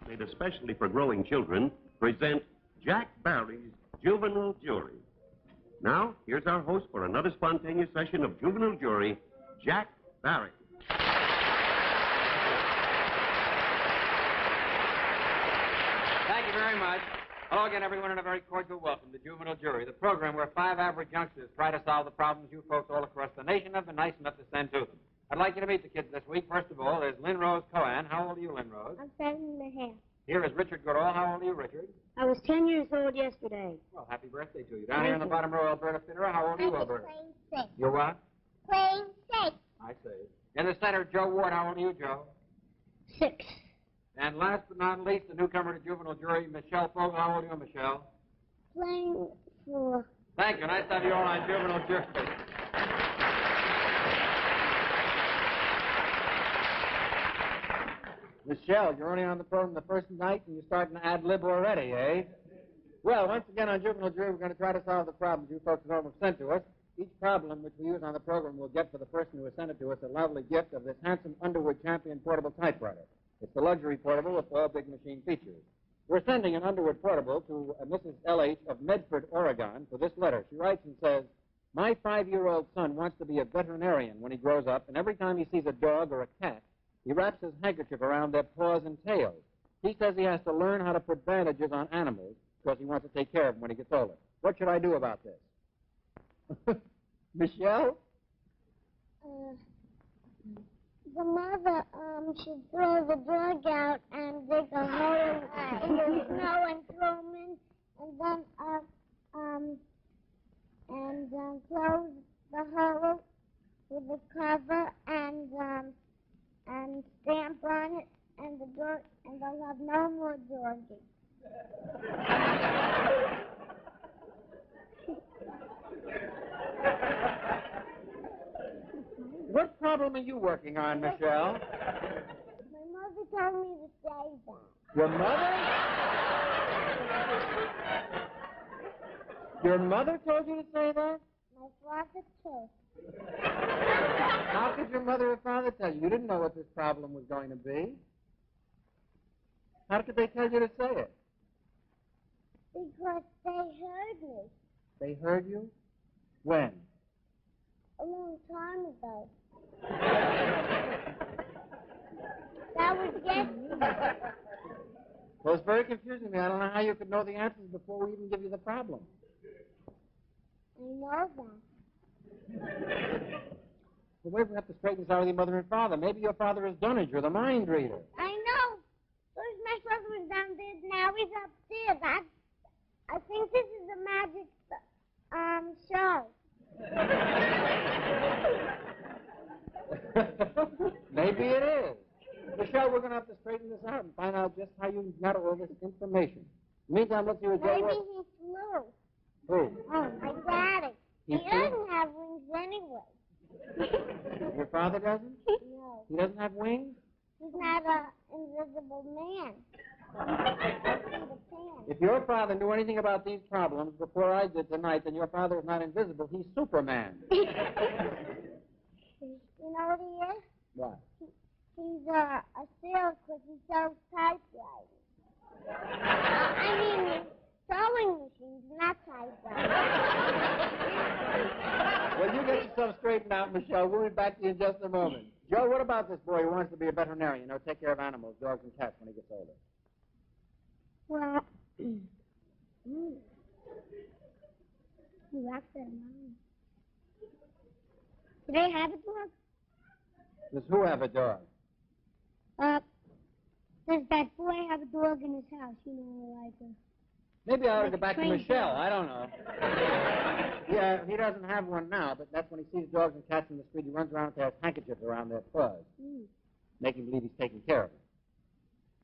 made especially for growing children, present Jack Barry's Juvenile Jury. Now, here's our host for another spontaneous session of Juvenile Jury, Jack Barry. Thank you very much. Hello again, everyone, and a very cordial welcome to Juvenile Jury, the program where 5 average youngsters try to solve the problems you folks all across the nation have been nice enough to send to them. I'd like you to meet the kids this week. First of all, there's Lynn Rose Cohen. How old are you, Lynn Rose? I'm 7.5. Here is Richard Goodall. How old are you, Richard? I was 10 years old yesterday. Well, happy birthday to you. Down here in the bottom row, Alberta Fitterer. How old are you, Alberta? Playing safe. You're what? Playing safe. I see. In the center, Joe Ward. How old are you, Joe? 6. And last but not least, the newcomer to Juvenile Jury, Michelle Fogel. How old are you, Michelle? Playing 4. Thank you. Nice to have you all on Juvenile Jury. Michelle, you're only on the program the first night and you're starting to ad-lib already, eh? Well, once again on Juvenile Jury, we're going to try to solve the problems you folks at home have sent to us. Each problem which we use on the program will get for the person who has sent it to us a lovely gift of this handsome Underwood Champion portable typewriter. It's the luxury portable with all big machine features. We're sending an Underwood portable to Mrs. L.H. of Medford, Oregon, for this letter. She writes and says, "My 5-year-old son wants to be a veterinarian when he grows up, and every time he sees a dog or a cat, he wraps his handkerchief around their paws and tails. He says he has to learn how to put bandages on animals because he wants to take care of them when he gets older. What should I do about this?" Michelle? The mother should throw the dog out and dig a hole in the snow and throw him in, and then close the hole with the cover and stamp on it, and the dog, and they'll have no more doggy. What problem are you working on, Michelle? My mother told me to say that. Your mother? Your mother told you to say that? My father too. How could your mother or father tell you? You didn't know what this problem was going to be. How could they tell you to say it? Because they heard me They heard you? When? a long time ago. That was yesterday. Well, it's very confusing to me. I don't know how you could know the answers before we even give you the problem. I know that. Well, maybe we have to straighten this out with your mother and father. Maybe your father is Dunnage, or the mind reader. I know. Where's my brother was downstairs now? He's upstairs. I think this is a magic show. Maybe it is. Michelle, we're going to have to straighten this out and find out just how you got all this information. Meantime, let's see what Joe Maybe works. he flew. Who? Oh, my daddy. He He flew? doesn't have wings anyway. Your father doesn't? No. He doesn't have wings? He's not an invisible man. Peter Pan. If your father knew anything about these problems before I did tonight, then your father is not invisible. He's Superman. You know what he is? What? He's a sales because he sells typewriters. I mean, sewing machines, not typewriters. Well, you get yourself straightened out, Michelle. We'll be back to you in just a moment. Joe, what about this boy who wants to be a veterinarian, take care of animals, dogs and cats when he gets older? Well, you left it alone. Do they have a dog? Does who have a dog? Does that boy have a dog in his house? Like a... Maybe I ought to go Like a back to trained Michelle. dog. I don't know. Yeah, he doesn't have one now, but that's when he sees dogs and cats in the street. He runs around with his handkerchiefs around their paws, making believe he's taking care of them.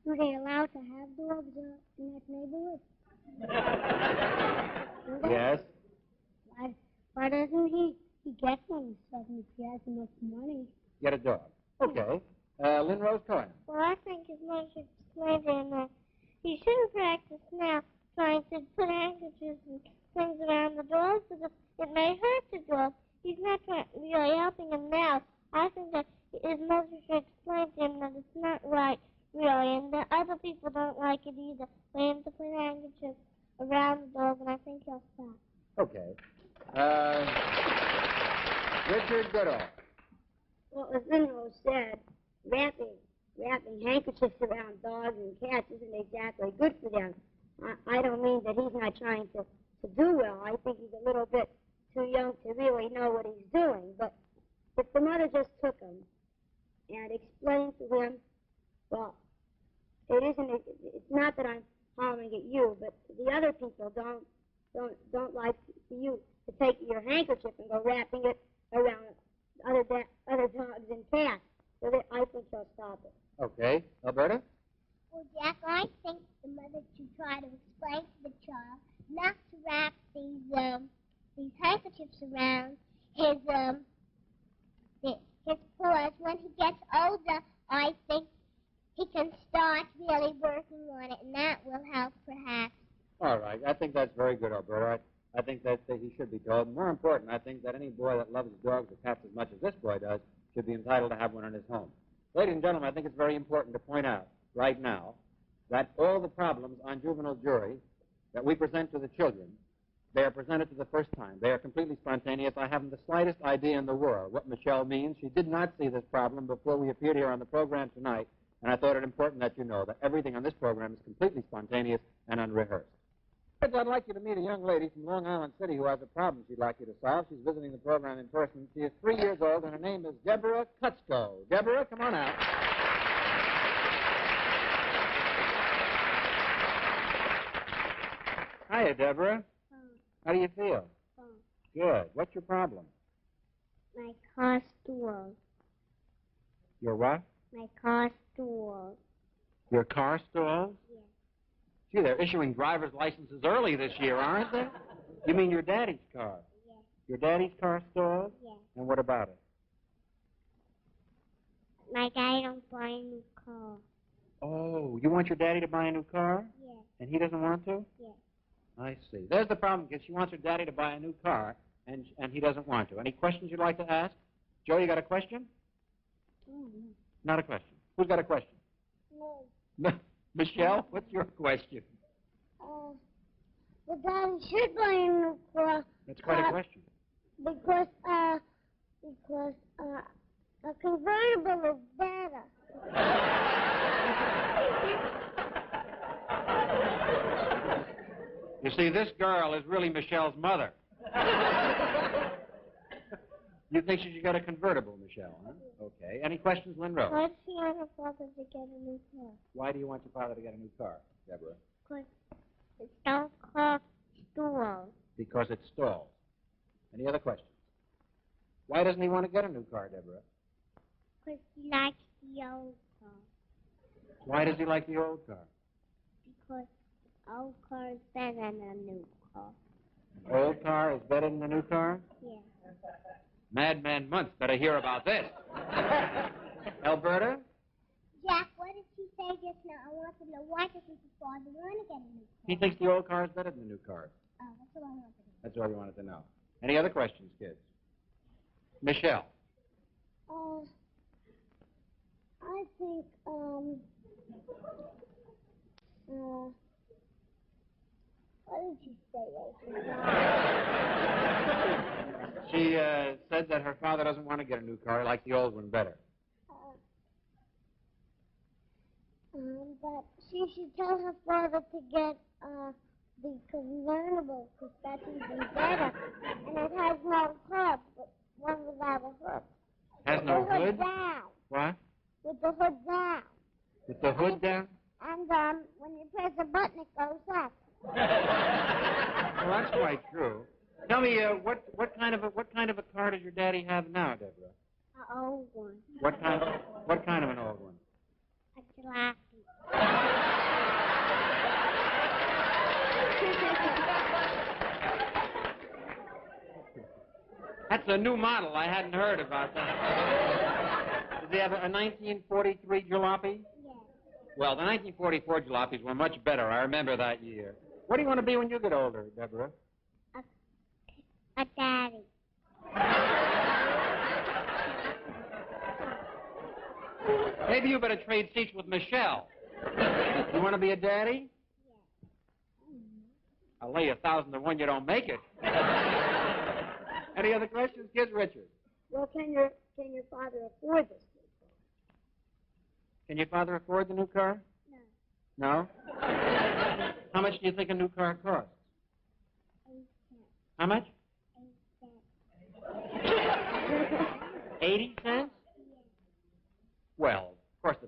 Are they allowed to have dogs in that neighborhood? Yes. Why doesn't he get one if he has enough money? Get a dog. Okay. Lynn Rose Cohen. Well, I think his mother should explain to him that he shouldn't practice now trying to put handkerchiefs and things around the dogs because it may hurt the dog. He's not really helping him now. I think that his mother should explain to him that it's not right really, and the other people don't like it either. For him to put handkerchiefs around the dog, and I think he'll stop. Okay. Richard Goodall. Well, as Monroe said, wrapping handkerchiefs around dogs and cats isn't exactly good for them. I don't mean that he's not trying to do well. I think he's a little bit too young to really know what he's doing. But if the mother just took him and explained to him, well, it's not that I'm hollering at you, but the other people don't like for you to take your handkerchief and go wrapping it around other dogs and cats. So that I think they'll stop it. Okay. Alberta? Well, Jack, I think the mother should try to explain to the child not to wrap these handkerchiefs around his paws. When he gets older, I think he can start really working on it, and that will help, perhaps. All right. I think that's very good, Alberta. I think that he should be told. More important, I think that any boy that loves dogs or cats as much as this boy does should be entitled to have one in his home. Ladies and gentlemen, I think it's very important to point out right now that all the problems on juvenile jury that we present to the children, they are presented for the first time. They are completely spontaneous. I haven't the slightest idea in the world what Michelle means. She did not see this problem before we appeared here on the program tonight, and I thought it important that you know that everything on this program is completely spontaneous and unrehearsed. I'd like you to meet a young lady from Long Island City who has a problem she'd like you to solve. She's visiting the program in person. She is 3 years old, and her name is Deborah Cutsko. Deborah, come on out. Hiya, Deborah. How do you feel? Good. What's your problem? My car stools. Your what? My car stools. Your car stalls? Yes. Gee, they're issuing driver's licenses early this year, aren't they? You mean your daddy's car? Yes. Your daddy's car stalls? Yes. And what about it? My daddy don't buy a new car. Oh, you want your daddy to buy a new car? Yes. And he doesn't want to? Yes. I see. There's the problem, kid. She wants her daddy to buy a new car, and he doesn't want to. Any questions you'd like to ask? Joe, you got a question? Mm-hmm. Not a question. Who's got a question? No. Michelle, what's your question? Well, Daddy should buy a new car. That's quite a question. Because a convertible is better. You see, this girl is really Michelle's mother. You think she should get a convertible, Michelle, huh? Okay. Any questions, Lynn Rose? Why does she want her father to get a new car? Why do you want your father to get a new car, Deborah? Because it don't cost stools. Because it stalls. Any other questions? Why doesn't he want to get a new car, Deborah? Because he likes the old car. Why does he like the old car? Because the old car is better than a new car. Old car is better than the new car? Yeah. Madman Month better hear about this. Alberta? Jack, what did she say just now? I want to know why doesn't the father want to get a new car? He thinks the old car is better than the new car. Oh, that's what I want to know. That's all we wanted to know. Any other questions, kids? Michelle? I think, what did she say? She said that her father doesn't want to get a new car. He likes the old one better. But she should tell her father to get the convertible, because that's even better. And it has no hood, but one without a hood. Has no the hood hood? Down. What? With the hood down. With the hood down? And when you press a button, it goes up. Well, that's quite true. Tell me, what kind of a car does your daddy have now, Deborah? An old one. What kind of an old one? A jalopy. That's a new model. I hadn't heard about that. Does he have a 1943 jalopy? Yes. Well, the 1944 jalopies were much better. I remember that year. What do you want to be when you get older, Deborah? A daddy. Maybe you better trade seats with Michelle. You want to be a daddy? I'll lay 1,000 to 1 you don't make it. Any other questions, kids? Richard. Well, can your father afford this? Can your father afford the new car? No. No? How much do you think a new car costs? 8 cents. How much? 8 cents. 80 cents? Well, of course,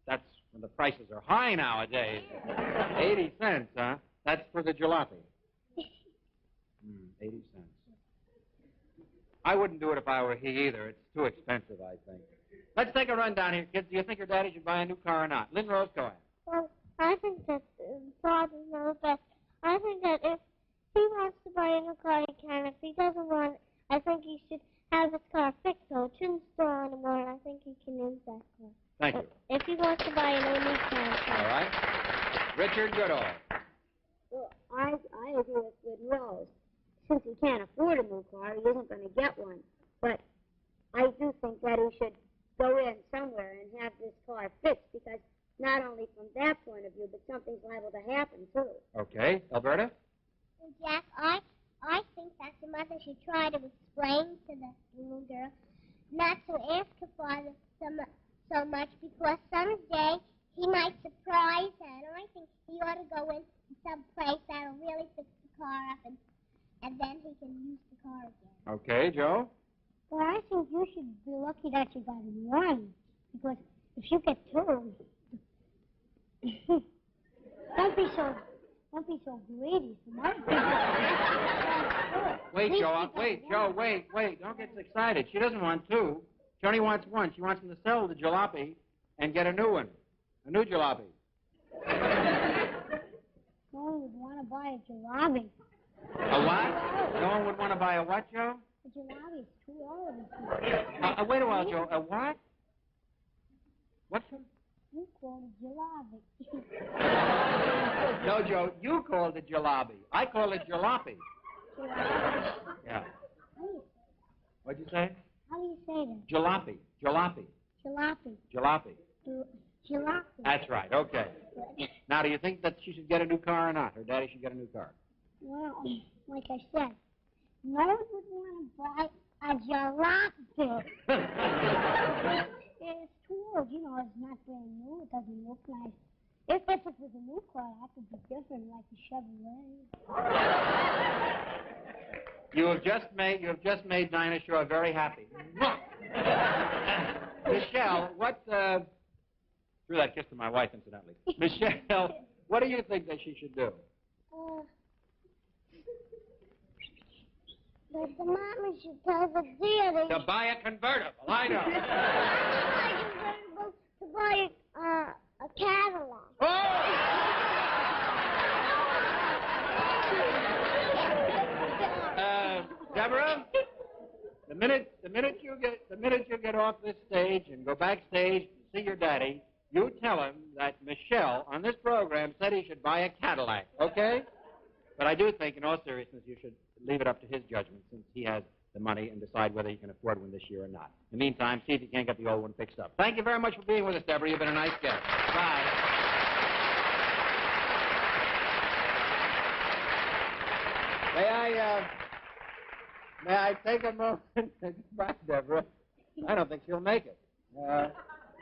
that's when the prices are high nowadays. 80 cents, huh? That's for the jalopy. 80 cents. I wouldn't do it if I were he either. It's too expensive, I think. Let's take a run down here, kids. Do you think your daddy should buy a new car or not? Lynn Rose, go ahead. Well, I think that father knows best. I think that if he wants to buy a new car, he can. If he doesn't want it, I think he should have his car fixed so it shouldn't store anymore. I think he can use that car. Thank you. If he wants to buy a new car. All right. Richard Goodall. Well, I agree with Rose. Since he can't afford a new car, he isn't going to get one. But I do think that he should go in somewhere and have this car fixed, because not only from that point of view, but something's liable to happen, too. Okay. Alberta? Jack, I think that the mother should try to explain to the little girl not to ask her father so much, because someday he might surprise her. And I think he ought to go in some place that'll really fix the car up, and then he can use the car again. Okay. Joe? Well, I think you should be lucky that you got one, because if you get two, don't be so greedy. Wait, Joe. Wait. Don't get excited. She doesn't want two. She only wants one. She wants him to sell the jalopy and get a new one. A new jalopy. No one would want to buy a jalopy. A what? No one would want to buy a what, Joe? A jalopy is too old. Wait a while, Joe. A what? What's it? You call it jalopy. No, Joe, you called it jalopy. I call it jalopy. Jalopy. Yeah. What'd you say? How do you say that? Jalopy. Jalopy. Jalopy. Jalopy. That's right. Okay. Now, do you think that she should get a new car or not? Her daddy should get a new car. Well, like I said, no one would want to buy a jalopy. It's too old, you know, it's not brand new, it doesn't look nice. If it was a new car, that would be different, like a Chevrolet. You have just made Dinah Shore very happy. Michelle, what, threw that kiss to my wife, incidentally. Michelle, what do you think that she should do? But the mama should tell the daddy. To buy a convertible, I know. To buy a Cadillac. Deborah, the minute you get off this stage and go backstage to see your daddy, you tell him that Michelle on this program said he should buy a Cadillac, okay? But I do think, in all seriousness, you should leave it up to his judgment, since he has the money, and decide whether he can afford one this year or not. In the meantime, see if you can't get the old one fixed up. Thank you very much for being with us, Deborah. You've been a nice guest. Bye. May I take a moment? Goodbye, Deborah. I don't think she'll make it.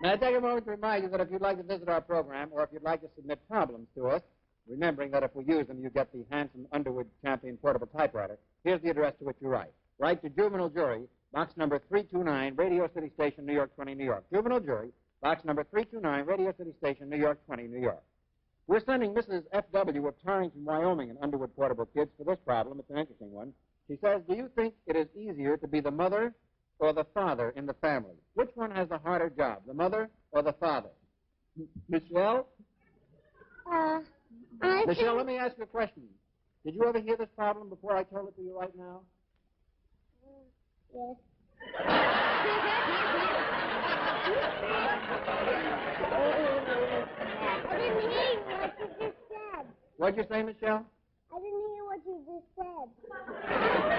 May I take a moment to remind you that if you'd like to visit our program, or if you'd like to submit problems to us, remembering that if we use them, you get the handsome Underwood Champion portable typewriter, here's the address to which you write. Write to Juvenile Jury, box number 329, Radio City Station, New York 20, New York. Juvenile Jury, box number 329, Radio City Station, New York 20, New York. We're sending Mrs. F.W. of Torrington, Wyoming, an Underwood Portable Kids for this problem. It's an interesting one. She says, do you think it is easier to be the mother or the father in the family? Which one has the harder job, the mother or the father? Michelle? Michelle, let me ask you a question. Did you ever hear this problem before I told it to you right now? Yes. I didn't hear what you just said. What'd you say, Michelle? I didn't hear what you just said.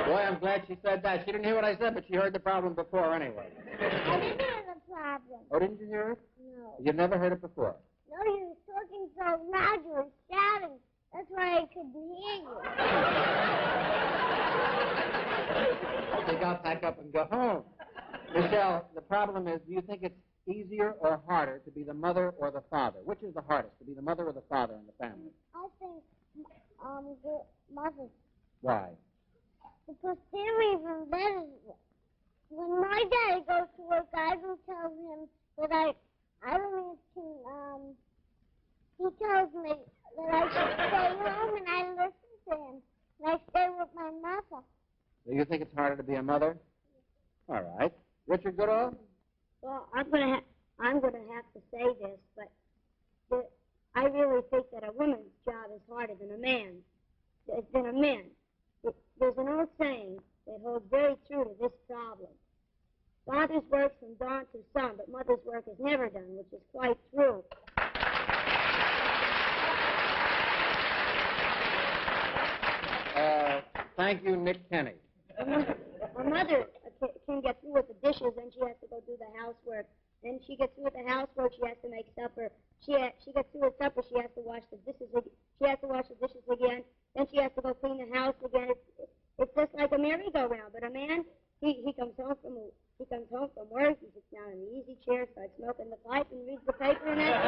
Boy, I'm glad she said that. She didn't hear what I said, but she heard the problem before anyway. I didn't hear the problem. Oh, didn't you hear it? No. You've never heard it before? No, you saw so loud you were shouting. That's why I couldn't hear you. I think I'll pack up and go home. Michelle, the problem is, do you think it's easier or harder to be the mother or the father? Which is the hardest, to be the mother or the father in the family? I think the mother. Why? Because they're even better. When my daddy goes to work, I don't tell him that I don't need to, he tells me that I should stay home and I listen to him. And I stay with my mother. Do you think it's harder to be a mother? All right. Richard Goodall? Well, I'm gonna have to say this, but I really think that a woman's job is harder than a man's. There's an old saying that holds very true to this problem. Father's work from dawn to sun, but mother's work is never done, which is quite true. Thank you, Nick Kenny. A mother can get through with the dishes, and she has to go do the housework. Then she gets through with the housework, she has to make supper. She gets through with supper, she has to wash the dishes. She has to wash the dishes again. Then she has to go clean the house again. It's just like a merry-go-round. But a man, he comes home from work, he sits down in the easy chair, starts smoking the pipe, and reads the paper, and that's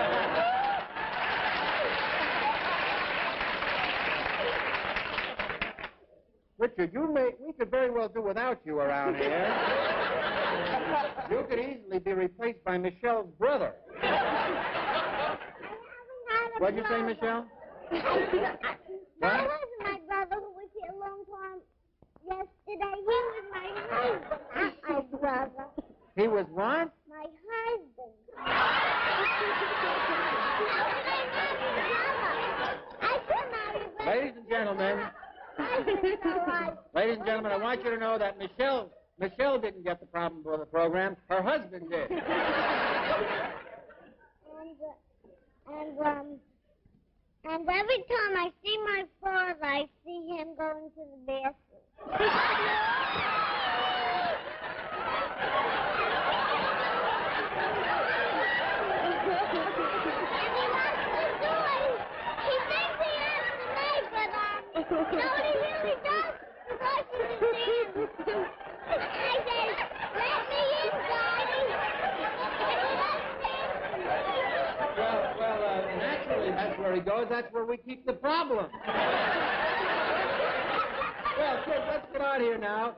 Richard, we could very well do without you around here. You could easily be replaced by Michelle's brother. What'd you say, Michelle? That wasn't my brother who was here a long time yesterday. He was my husband, not my brother. He was what? My husband. I could marry him. Ladies and gentlemen, I want you to know that Michelle didn't get the problem for the program. Her husband did. And every time I see my father, I see him going to the bathroom. He thinks he has to make, but no, he really does. I say, let me in, Daddy. Well, naturally, that's where he goes. That's where we keep the problem. Well, kids, let's get on here now.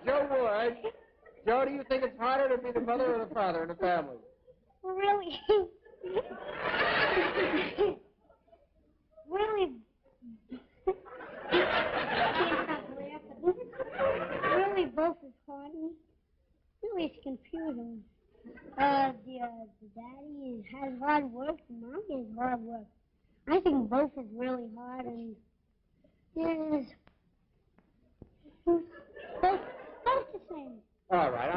Joe Ward. Joe, do you think it's harder to be the mother or the father in a family? Really? Really? Really, both is hard. Really, it's confusing. The daddy has hard work, and mommy has hard work. I think both is really hard, and yes, both the same. All right.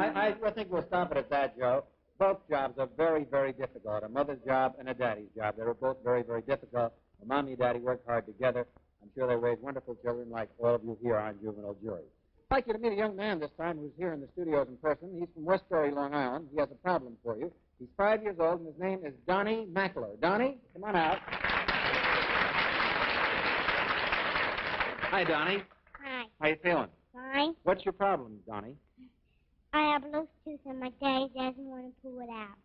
I think we'll stop it at that, Joe. Both jobs are very, very difficult. A mother's job and a daddy's job. They were both very, very difficult. The mommy and daddy worked hard together. I'm sure they raised wonderful children like all of you here on Juvenile Jury. I'd like you to meet a young man this time who's here in the studios in person. He's from Westbury, Long Island. He has a problem for you. He's 5 years old, and his name is Donnie Mackler. Donnie, come on out. Hi, Donnie. Hi. How you feeling? Fine. What's your problem, Donnie? I have a loose tooth, and my daddy doesn't want to pull it out.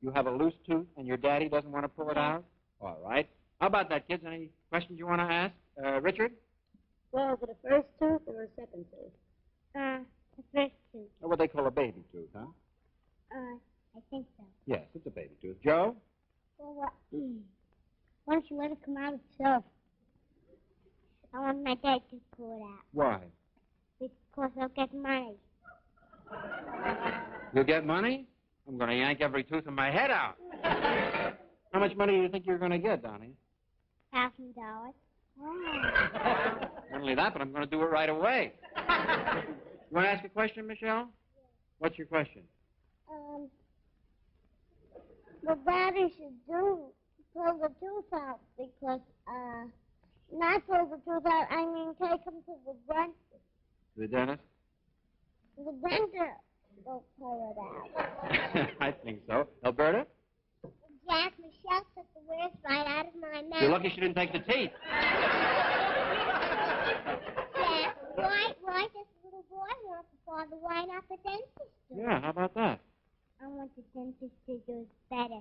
You have a loose tooth, and your daddy doesn't want to pull it out? All right. How about that, kids? Any questions you want to ask? Richard? well, is it a first tooth or a second tooth? The first tooth. Or what they call a baby tooth, huh? I think so. Yes, it's a baby tooth. Joe? Well, why don't you let it come out itself? I want my dad to pull it out. Why? Because I'll get money. You'll get money? I'm going to yank every tooth in my head out. How much money do you think you're going to get, Donnie? $1,000. Not only that, but I'm going to do it right away. You want to ask a question, Michelle? What's your question? What daddy should do, pull the tooth out because, not pull the tooth out, I mean take him to the dentist. The dentist? The dentist will pull it out. I think so. Alberta? Jack, Michelle took the words right out of my mouth. You're lucky she didn't take the teeth. Jack, why does the little boy want the father? Why not the dentist? Yeah, how about that? I want the dentist to do it better.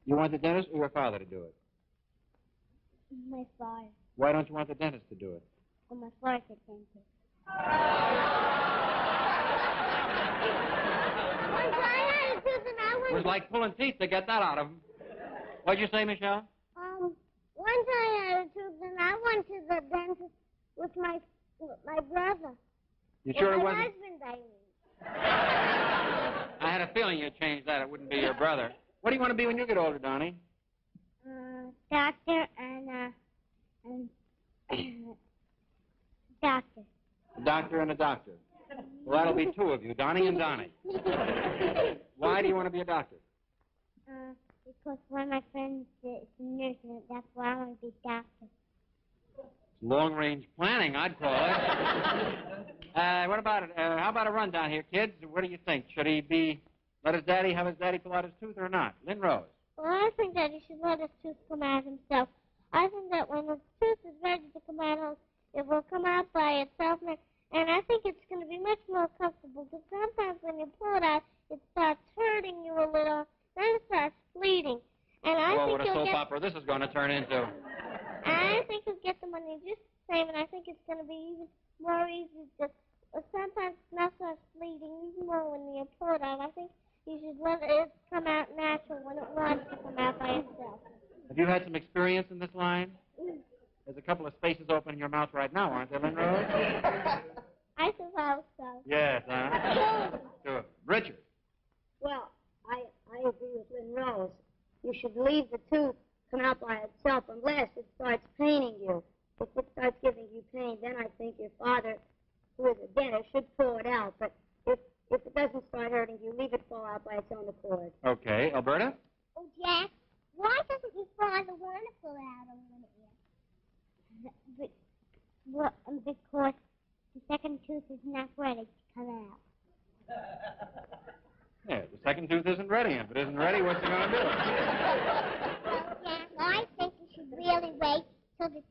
You want the dentist or your father to do it? My father. Why don't you want the dentist to do it? Well, my father's a dentist. It was like pulling teeth to get that out of him. What'd you say, Michelle? One time I had a tooth and I went to the dentist with my brother. You sure it my wasn't? husband, I mean. I had a feeling you'd change that. It wouldn't be your brother. What do you want to be when you get older, Donnie? Doctor and doctor. A doctor and a doctor. Well, that'll be two of you, Donnie and Donnie. Why do you want to be a doctor? Because one of my friends is a nurse, and that's why I want to be a doctor. Long-range planning, I'd call it. What about it? How about a run down here, kids? What do you think? Should he let his daddy have his daddy pull out his tooth or not? Lynn Rose. Well, I think that he should let his tooth come out himself. I think that when his tooth is ready to come out, it will come out by itself, and I think it's going to be much more comfortable, because sometimes when you pull it out, it starts hurting you a little, then it starts bleeding. And I Well, think what a soap opera this is going to turn into. I think you'll get the money just the same, and I think it's going to be even more easy to, sometimes it now starts bleeding even more when you pull it out. I think you should let it come out natural when it wants to come out by itself. Have you had some experience in this line? There's a couple of spaces open in your mouth right now, aren't there, Lynn Rose? I suppose so. Yes, huh? Sure. Richard. Well, I agree with Lynn Rose. You should leave the tooth come out by itself unless it starts paining you. If it starts giving you pain, then I think your father, who is a dentist, should pull it out. But if it doesn't start hurting you, leave it fall out by its own accord. Okay. Alberta? Oh, Jack, why doesn't your father want to pull out a little bit? Well, because the second tooth is not ready to come out. Yeah, the second tooth isn't ready. If it isn't ready, what's it going to do? Well, Jack, I think you should really wait till the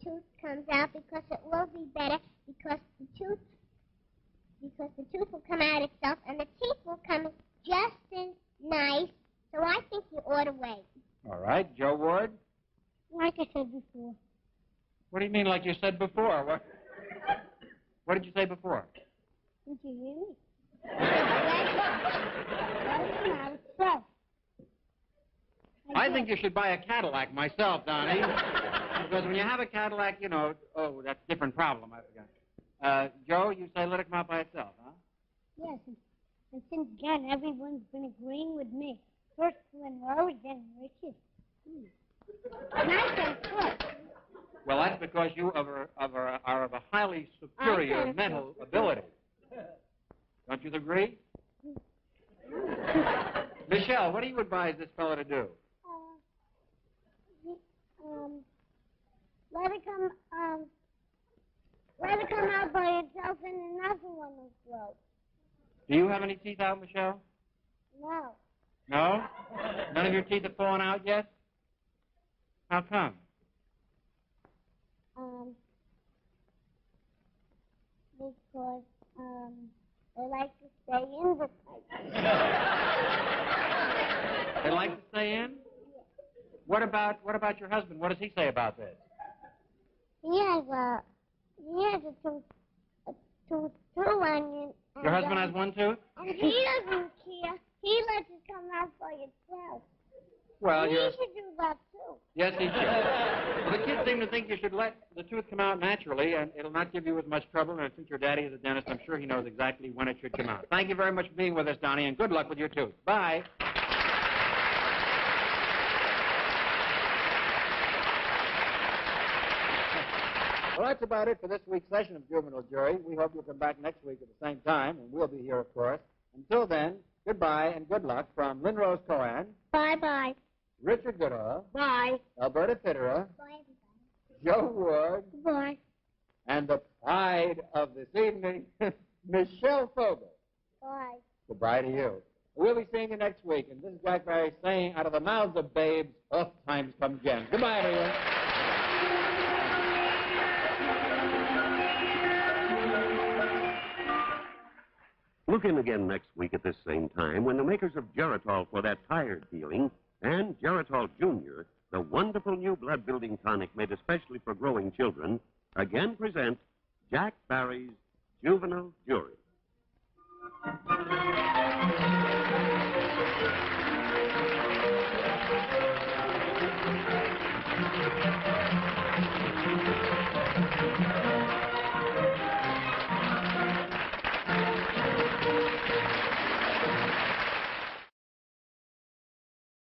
tooth comes out, because it will be better, because the tooth will come out itself, and the teeth will come just as nice. So I think you ought to wait. All right. Joe Ward? Like I said before. What do you mean like you said before? What did you say before? Did you hear me? I think you should buy a Cadillac myself, Donnie. Because when you have a Cadillac, you know, oh, that's a different problem, I forgot. Joe, you say let it come out by itself, huh? Yes, and since then, everyone's been agreeing with me. First Lynn Rose, then Richard. Nice and good. Well, that's because you are of a highly superior mental ability. Don't you agree? Michelle, what do you advise this fellow to do? Let it come out by itself, and another one will grow. Do you have any teeth out, Michelle? No. No? None of your teeth have fallen out yet? How come? Because, they like to stay in the pipe. They like to stay in? What about your husband? What does he say about this? He has a tooth too, and Your husband has one tooth? And he doesn't care. He lets it come out by itself. Well, He should do that, too. Yes, he should. Well, the kids seem to think you should let the tooth come out naturally, and it'll not give you as much trouble. And since your daddy is a dentist, I'm sure he knows exactly when it should come out. Thank you very much for being with us, Donnie, and good luck with your tooth. Bye. Well, that's about it for this week's session of Juvenile Jury. We hope you'll come back next week at the same time, and we'll be here, of course. Until then, goodbye and good luck from Lynn Rose Cohan. Bye-bye. Richard Goodall. Bye. Alberta Fitterer. Bye, Joe Ward. everybody. Bye. And the pride of this evening, Michelle Fogel. Bye. Goodbye to you. We'll be seeing you next week. And this is Jack Barry saying, out of the mouths of babes, oft times come gems. Goodbye, everyone. Look in again next week at this same time when the makers of Geritol for that tired feeling and Geritol Junior, the wonderful new blood-building tonic made especially for growing children, again present Jack Barry's Juvenile Jury.